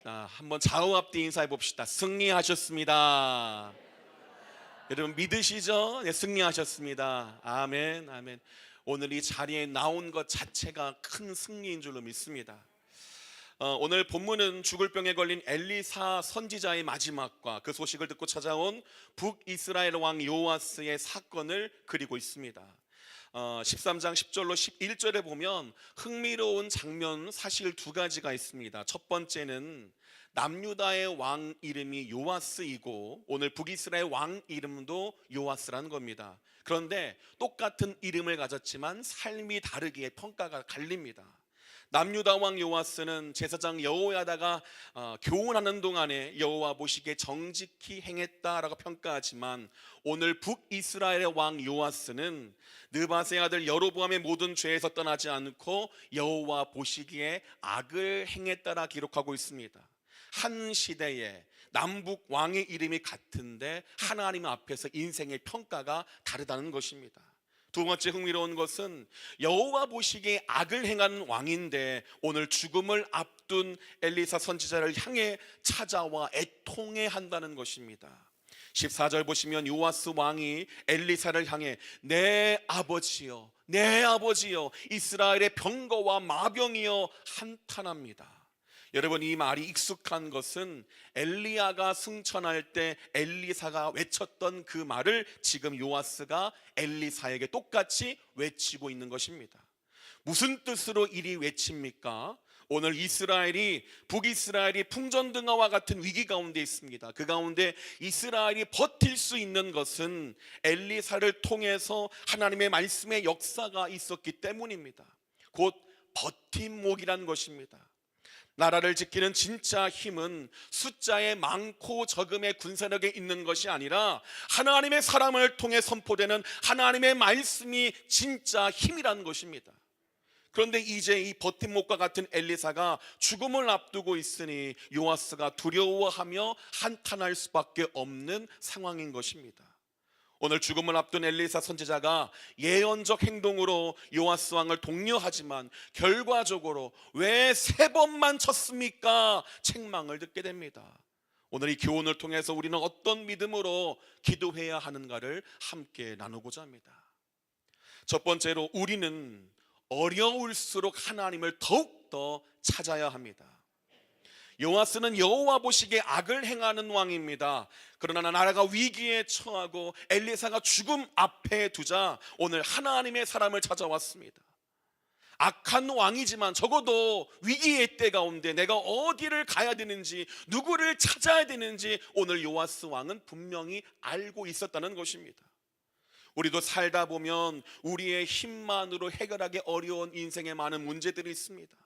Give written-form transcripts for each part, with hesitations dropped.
한번 좌우 앞뒤 인사해 봅시다. 승리하셨습니다. 여러분 믿으시죠? 네, 승리하셨습니다. 아멘, 아멘. 오늘 이 자리에 나온 것 자체가 큰 승리인 줄로 믿습니다. 오늘 본문은 죽을 병에 걸린 엘리사 선지자의 마지막과 그 소식을 듣고 찾아온 북이스라엘 왕 요아스의 사건을 그리고 있습니다. 13장 10절로 11절에 보면 흥미로운 장면 사실 두 가지가 있습니다. 첫 번째는 남유다의 왕 이름이 요아스이고 오늘 북이스라엘 왕 이름도 요아스라는 겁니다. 그런데 똑같은 이름을 가졌지만 삶이 다르기에 평가가 갈립니다. 남유다 왕 요아스는 제사장 여호야다가 교훈하는 동안에 여호와 보시기에 정직히 행했다라고 평가하지만 오늘 북이스라엘의 왕 요아스는 느바세 아들 여로보암의 모든 죄에서 떠나지 않고 여호와 보시기에 악을 행했다라 기록하고 있습니다. 한 시대에 남북 왕의 이름이 같은데 하나님 앞에서 인생의 평가가 다르다는 것입니다. 두 번째 흥미로운 것은 여호와 보시기에 악을 행한 왕인데 오늘 죽음을 앞둔 엘리사 선지자를 향해 찾아와 애통해 한다는 것입니다. 14절 보시면 요아스 왕이 엘리사를 향해 내 아버지여, 내 아버지여, 이스라엘의 병거와 마병이여 한탄합니다. 여러분, 이 말이 익숙한 것은 엘리야가 승천할 때 엘리사가 외쳤던 그 말을 지금 요아스가 엘리사에게 똑같이 외치고 있는 것입니다. 무슨 뜻으로 이리 외칩니까? 오늘 북이스라엘이 풍전등화와 같은 위기 가운데 있습니다. 그 가운데 이스라엘이 버틸 수 있는 것은 엘리사를 통해서 하나님의 말씀의 역사가 있었기 때문입니다. 곧 버팀목이란 것입니다. 나라를 지키는 진짜 힘은 숫자의 많고 적음의 군사력에 있는 것이 아니라 하나님의 사람을 통해 선포되는 하나님의 말씀이 진짜 힘이라는 것입니다. 그런데 이제 이 버팀목과 같은 엘리사가 죽음을 앞두고 있으니 요아스가 두려워하며 한탄할 수밖에 없는 상황인 것입니다. 오늘 죽음을 앞둔 엘리사 선지자가 예언적 행동으로 요아스 왕을 독려하지만 결과적으로 왜 3번만 쳤습니까? 책망을 듣게 됩니다. 오늘 이 교훈을 통해서 우리는 어떤 믿음으로 기도해야 하는가를 함께 나누고자 합니다. 첫 번째로 우리는 어려울수록 하나님을 더욱더 찾아야 합니다. 요아스는 여호와 보시기에 악을 행하는 왕입니다. 그러나 나라가 위기에 처하고 엘리사가 죽음 앞에 두자 오늘 하나님의 사람을 찾아왔습니다. 악한 왕이지만 적어도 위기의 때 가운데 내가 어디를 가야 되는지, 누구를 찾아야 되는지 오늘 요아스 왕은 분명히 알고 있었다는 것입니다. 우리도 살다 보면 우리의 힘만으로 해결하기 어려운 인생의 많은 문제들이 있습니다.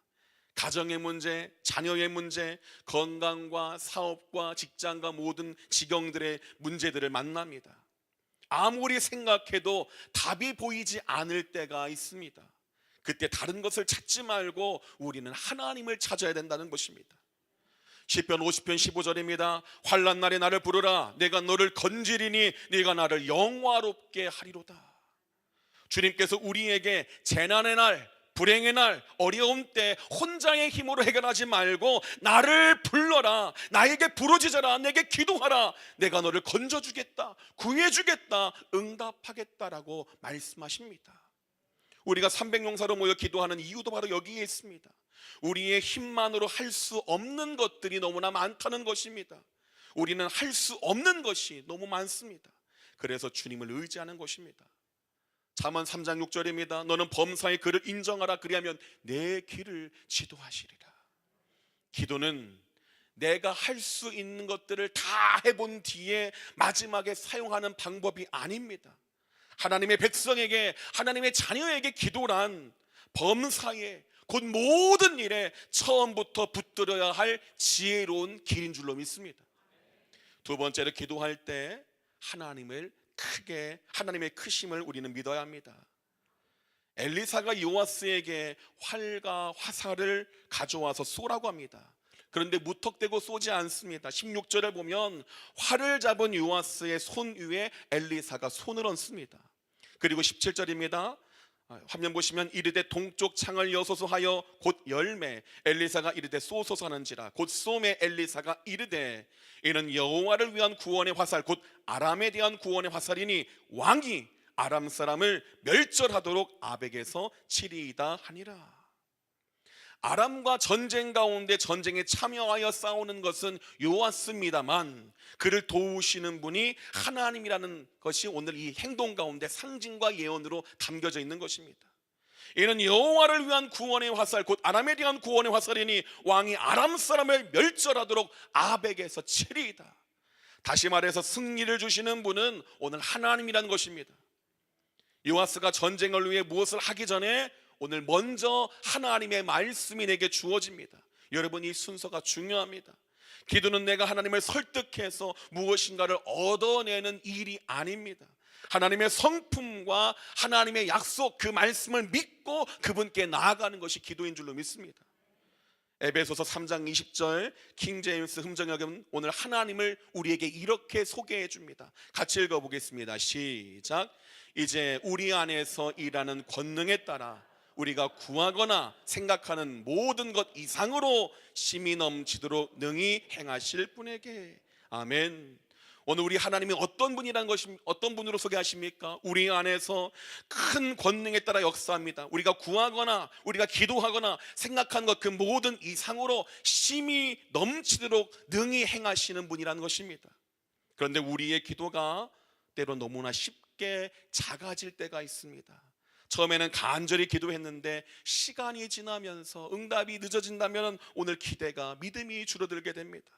가정의 문제, 자녀의 문제, 건강과 사업과 직장과 모든 지경들의 문제들을 만납니다. 아무리 생각해도 답이 보이지 않을 때가 있습니다. 그때 다른 것을 찾지 말고 우리는 하나님을 찾아야 된다는 것입니다. 시편 50편 15절입니다. 환난 날에 나를 부르라. 내가 너를 건지리니 네가 나를 영화롭게 하리로다. 주님께서 우리에게 재난의 날, 불행의 날, 어려움 때 혼자의 힘으로 해결하지 말고 나를 불러라, 나에게 부르짖어라, 내게 기도하라, 내가 너를 건져주겠다, 구해주겠다, 응답하겠다라고 말씀하십니다. 우리가 300용사로 모여 기도하는 이유도 바로 여기에 있습니다. 우리의 힘만으로 할 수 없는 것들이 너무나 많다는 것입니다. 우리는 할 수 없는 것이 너무 많습니다. 그래서 주님을 의지하는 것입니다. 잠언 3장 6절입니다. 너는 범사의 그를 인정하라. 그리하면 내 길을 지도하시리라. 기도는 내가 할 수 있는 것들을 다 해본 뒤에 마지막에 사용하는 방법이 아닙니다. 하나님의 백성에게, 하나님의 자녀에게 기도란 범사에 곧 모든 일에 처음부터 붙들어야 할 지혜로운 길인 줄로 믿습니다. 두 번째로 기도할 때 하나님의 크심을 우리는 믿어야 합니다. 엘리사가 요아스에게 활과 화살을 가져와서 쏘라고 합니다. 그런데 무턱대고 쏘지 않습니다. 16절을 보면 활을 잡은 요아스의 손 위에 엘리사가 손을 얹습니다. 그리고 17절입니다. 화면 보시면 이르되 동쪽 창을 여소서 하여 곧 열매, 엘리사가 이르되 쏘소서 하는지라. 곧 쏘매 엘리사가 이르되 이는 여호와를 위한 구원의 화살, 곧 아람에 대한 구원의 화살이니 왕이 아람 사람을 멸절하도록 아벡에서 치리이다 하니라. 아람과 전쟁 가운데 전쟁에 참여하여 싸우는 것은 요아스입니다만, 그를 도우시는 분이 하나님이라는 것이 오늘 이 행동 가운데 상징과 예언으로 담겨져 있는 것입니다. 이는 여호와를 위한 구원의 화살, 곧 아람에 대한 구원의 화살이니 왕이 아람 사람을 멸절하도록 아벡에서 치리이다. 다시 말해서 승리를 주시는 분은 오늘 하나님이라는 것입니다. 요아스가 전쟁을 위해 무엇을 하기 전에 오늘 먼저 하나님의 말씀이 내게 주어집니다. 여러분, 이 순서가 중요합니다. 기도는 내가 하나님을 설득해서 무엇인가를 얻어내는 일이 아닙니다. 하나님의 성품과 하나님의 약속, 그 말씀을 믿고 그분께 나아가는 것이 기도인 줄로 믿습니다. 에베소서 3장 20절 킹제임스 흠정역은 오늘 하나님을 우리에게 이렇게 소개해 줍니다. 같이 읽어보겠습니다. 시작. 이제 우리 안에서 일하는 권능에 따라 우리가 구하거나 생각하는 모든 것 이상으로 심이 넘치도록 능히 행하실 분에게. 아멘. 오늘 우리 하나님이 어떤 분이라는 것이, 어떤 분으로 소개하십니까? 우리 안에서 큰 권능에 따라 역사합니다. 우리가 구하거나 우리가 기도하거나 생각한 것 그 모든 이상으로 심이 넘치도록 능히 행하시는 분이라는 것입니다. 그런데 우리의 기도가 때로 너무나 쉽게 작아질 때가 있습니다. 처음에는 간절히 기도했는데 시간이 지나면서 응답이 늦어진다면 오늘 기대가, 믿음이 줄어들게 됩니다.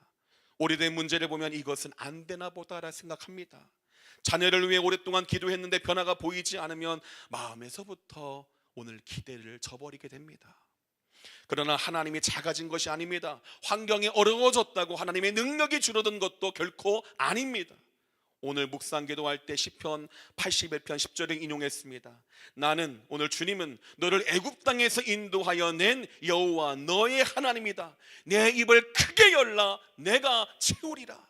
오래된 문제를 보면 이것은 안 되나 보다라 생각합니다. 자녀를 위해 오랫동안 기도했는데 변화가 보이지 않으면 마음에서부터 오늘 기대를 저버리게 됩니다. 그러나 하나님이 작아진 것이 아닙니다. 환경이 어려워졌다고 하나님의 능력이 줄어든 것도 결코 아닙니다. 오늘 묵상 기도할 때 시편 81편 10절을 인용했습니다. 나는, 오늘 주님은 너를 애굽 땅에서 인도하여 낸 여호와 너의 하나님이다. 내 입을 크게 열라 내가 채우리라.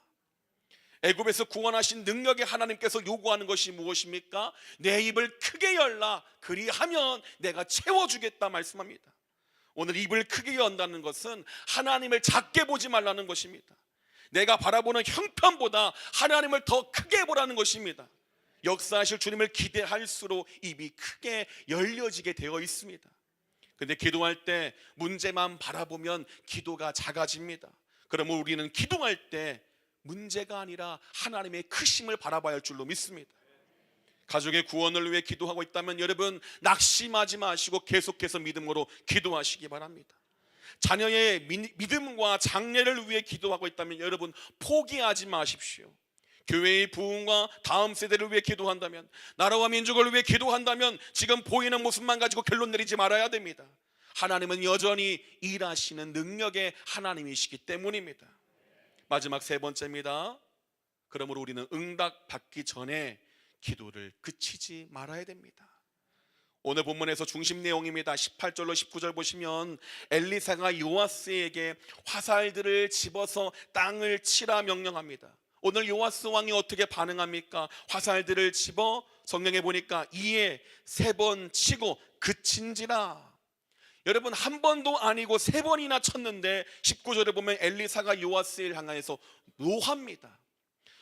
애굽에서 구원하신 능력의 하나님께서 요구하는 것이 무엇입니까? 내 입을 크게 열라, 그리하면 내가 채워주겠다 말씀합니다. 오늘 입을 크게 연다는 것은 하나님을 작게 보지 말라는 것입니다. 내가 바라보는 형편보다 하나님을 더 크게 보라는 것입니다. 역사하실 주님을 기대할수록 입이 크게 열려지게 되어 있습니다. 그런데 기도할 때 문제만 바라보면 기도가 작아집니다. 그러면 우리는 기도할 때 문제가 아니라 하나님의 크심을 바라봐야 할 줄로 믿습니다. 가족의 구원을 위해 기도하고 있다면 여러분 낙심하지 마시고 계속해서 믿음으로 기도하시기 바랍니다. 자녀의 믿음과 장래를 위해 기도하고 있다면 여러분 포기하지 마십시오. 교회의 부흥과 다음 세대를 위해 기도한다면, 나라와 민족을 위해 기도한다면 지금 보이는 모습만 가지고 결론 내리지 말아야 됩니다. 하나님은 여전히 일하시는 능력의 하나님이시기 때문입니다. 마지막 세 번째입니다. 그러므로 우리는 응답 받기 전에 기도를 그치지 말아야 됩니다. 오늘 본문에서 중심 내용입니다. 18절로 19절 보시면 엘리사가 요아스에게 화살들을 집어서 땅을 치라 명령합니다. 오늘 요아스 왕이 어떻게 반응합니까? 화살들을 집어 성경에 보니까 이에 3번 치고 그친지라. 여러분 한 번도 아니고 3번이나 쳤는데 19절에 보면 엘리사가 요아스를 향해서 노합니다.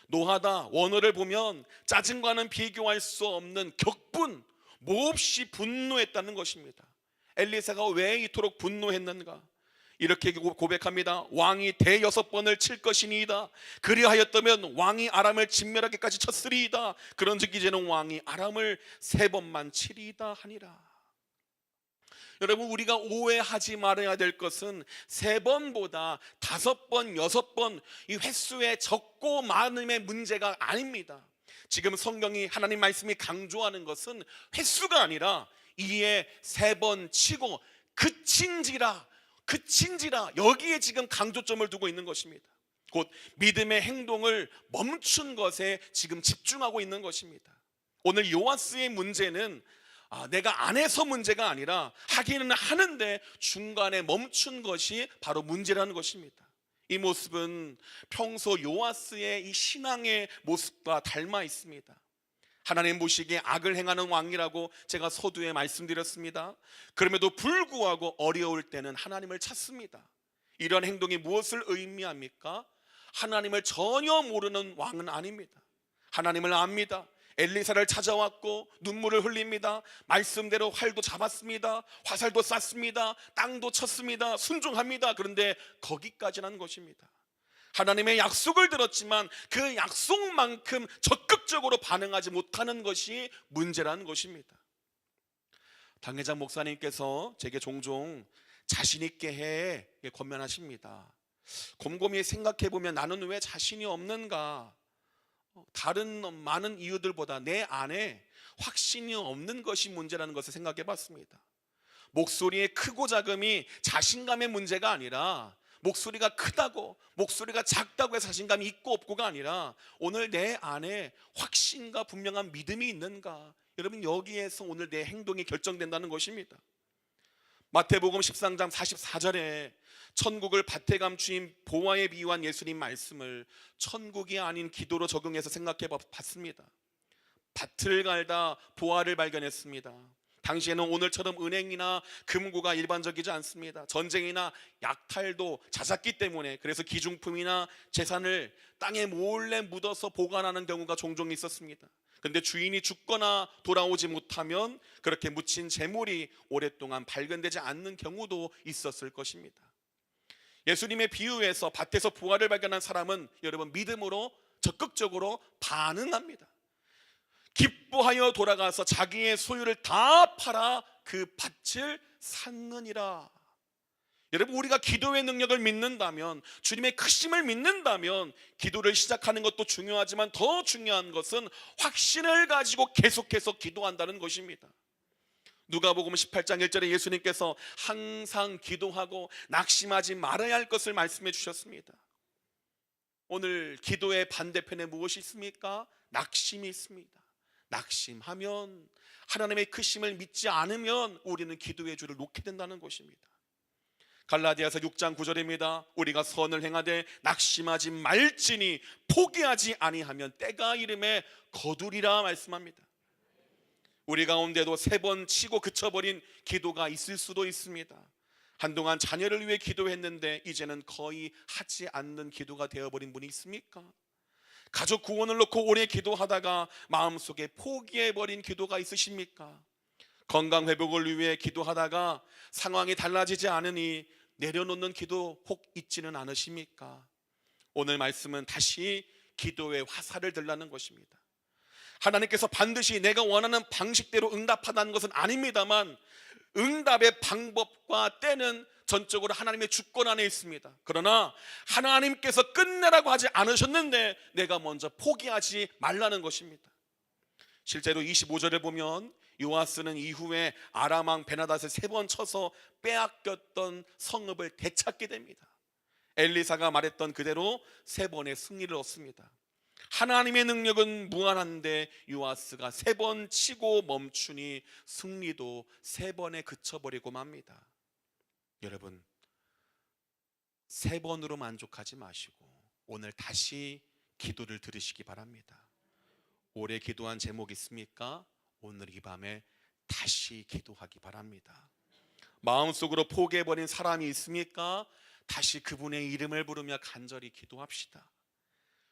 노하다, 원어를 보면 짜증과는 비교할 수 없는 격분, 몹시 분노했다는 것입니다. 엘리사가 왜 이토록 분노했는가? 이렇게 고백합니다. 왕이 대6번을 칠 것이니이다. 그리하였다면 왕이 아람을 진멸하기까지 쳤으리이다. 그런즉 이제는 왕이 아람을 3번만 치리이다 하니라. 여러분 우리가 오해하지 말아야 될 것은 3번보다 5번, 6번 이 횟수의 적고 많음의 문제가 아닙니다. 지금 성경이, 하나님 말씀이 강조하는 것은 횟수가 아니라 이에 3번 치고 그친지라, 그친지라, 여기에 지금 강조점을 두고 있는 것입니다. 곧 믿음의 행동을 멈춘 것에 지금 집중하고 있는 것입니다. 오늘 요아스의 문제는 내가 안 해서 문제가 아니라 하기는 하는데 중간에 멈춘 것이 바로 문제라는 것입니다. 이 모습은 평소 요아스의 이 신앙의 모습과 닮아 있습니다. 하나님 보시기에 악을 행하는 왕이라고 제가 서두에 말씀드렸습니다. 그럼에도 불구하고 어려울 때는 하나님을 찾습니다. 이런 행동이 무엇을 의미합니까? 하나님을 전혀 모르는 왕은 아닙니다. 하나님을 압니다. 엘리사를 찾아왔고 눈물을 흘립니다. 말씀대로 활도 잡았습니다. 화살도 쐈습니다. 땅도 쳤습니다. 순종합니다. 그런데 거기까지는 한 것입니다. 하나님의 약속을 들었지만 그 약속만큼 적극적으로 반응하지 못하는 것이 문제라는 것입니다. 당회장 목사님께서 제게 종종 자신 있게 해 권면하십니다. 곰곰이 생각해 보면 나는 왜 자신이 없는가? 다른 많은 이유들보다 내 안에 확신이 없는 것이 문제라는 것을 생각해 봤습니다. 목소리의 크고 작음이 자신감의 문제가 아니라, 목소리가 크다고 목소리가 작다고 해서 자신감이 있고 없고가 아니라, 오늘 내 안에 확신과 분명한 믿음이 있는가? 여러분, 여기에서 오늘 내 행동이 결정된다는 것입니다. 마태복음 13장 44절에 천국을 밭에 감추인 보화에 비유한 예수님 말씀을 천국이 아닌 기도로 적용해서 생각해 봤습니다. 밭을 갈다 보화를 발견했습니다. 당시에는 오늘처럼 은행이나 금고가 일반적이지 않습니다. 전쟁이나 약탈도 잦았기 때문에, 그래서 기중품이나 재산을 땅에 몰래 묻어서 보관하는 경우가 종종 있었습니다. 그런데 주인이 죽거나 돌아오지 못하면 그렇게 묻힌 재물이 오랫동안 발견되지 않는 경우도 있었을 것입니다. 예수님의 비유에서 밭에서 보화를 발견한 사람은 여러분 믿음으로 적극적으로 반응합니다. 기뻐하여 돌아가서 자기의 소유를 다 팔아 그 밭을 샀느니라. 여러분, 우리가 기도의 능력을 믿는다면, 주님의 크심을 믿는다면, 기도를 시작하는 것도 중요하지만 더 중요한 것은 확신을 가지고 계속해서 기도한다는 것입니다. 누가복음 18장 1절에 예수님께서 항상 기도하고 낙심하지 말아야 할 것을 말씀해 주셨습니다. 오늘 기도의 반대편에 무엇이 있습니까? 낙심이 있습니다. 낙심하면, 하나님의 크심을 믿지 않으면 우리는 기도의 줄을 놓게 된다는 것입니다. 갈라디아서 6장 9절입니다. 우리가 선을 행하되 낙심하지 말지니 포기하지 아니하면 때가 이름에 거두리라 말씀합니다. 우리 가운데도 3번 치고 그쳐버린 기도가 있을 수도 있습니다. 한동안 자녀를 위해 기도했는데 이제는 거의 하지 않는 기도가 되어버린 분이 있습니까? 가족 구원을 놓고 오래 기도하다가 마음속에 포기해버린 기도가 있으십니까? 건강 회복을 위해 기도하다가 상황이 달라지지 않으니 내려놓는 기도 혹 있지는 않으십니까? 오늘 말씀은 다시 기도의 화살을 들라는 것입니다. 하나님께서 반드시 내가 원하는 방식대로 응답하다는 것은 아닙니다만, 응답의 방법과 때는 전적으로 하나님의 주권 안에 있습니다. 그러나 하나님께서 끝내라고 하지 않으셨는데 내가 먼저 포기하지 말라는 것입니다. 실제로 25절을 보면 요아스는 이후에 아람 왕 베나닷을 3번 쳐서 빼앗겼던 성읍을 되찾게 됩니다. 엘리사가 말했던 그대로 3번의 승리를 얻습니다. 하나님의 능력은 무한한데 요아스가 3번 치고 멈추니 승리도 3번에 그쳐버리고 맙니다. 여러분, 3번으로 만족하지 마시고 오늘 다시 기도를 들으시기 바랍니다. 오래 기도한 제목 있습니까? 오늘 이 밤에 다시 기도하기 바랍니다. 마음속으로 포기해버린 사람이 있습니까? 다시 그분의 이름을 부르며 간절히 기도합시다.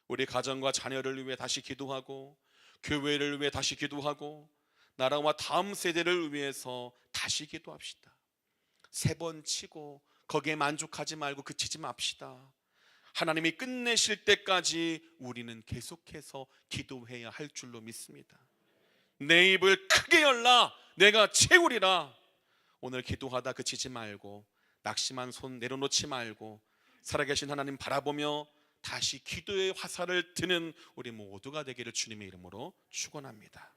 우리 가정과 자녀를 위해 다시 기도하고, 교회를 위해 다시 기도하고, 나라와 다음 세대를 위해서 다시 기도합시다. 3번 치고 거기에 만족하지 말고 그치지 맙시다. 하나님이 끝내실 때까지 우리는 계속해서 기도해야 할 줄로 믿습니다. 내 입을 크게 열라 내가 채우리라. 오늘 기도하다 그치지 말고, 낙심한 손 내려놓지 말고, 살아계신 하나님 바라보며 다시 기도의 화살을 드는 우리 모두가 되기를 주님의 이름으로 축원합니다.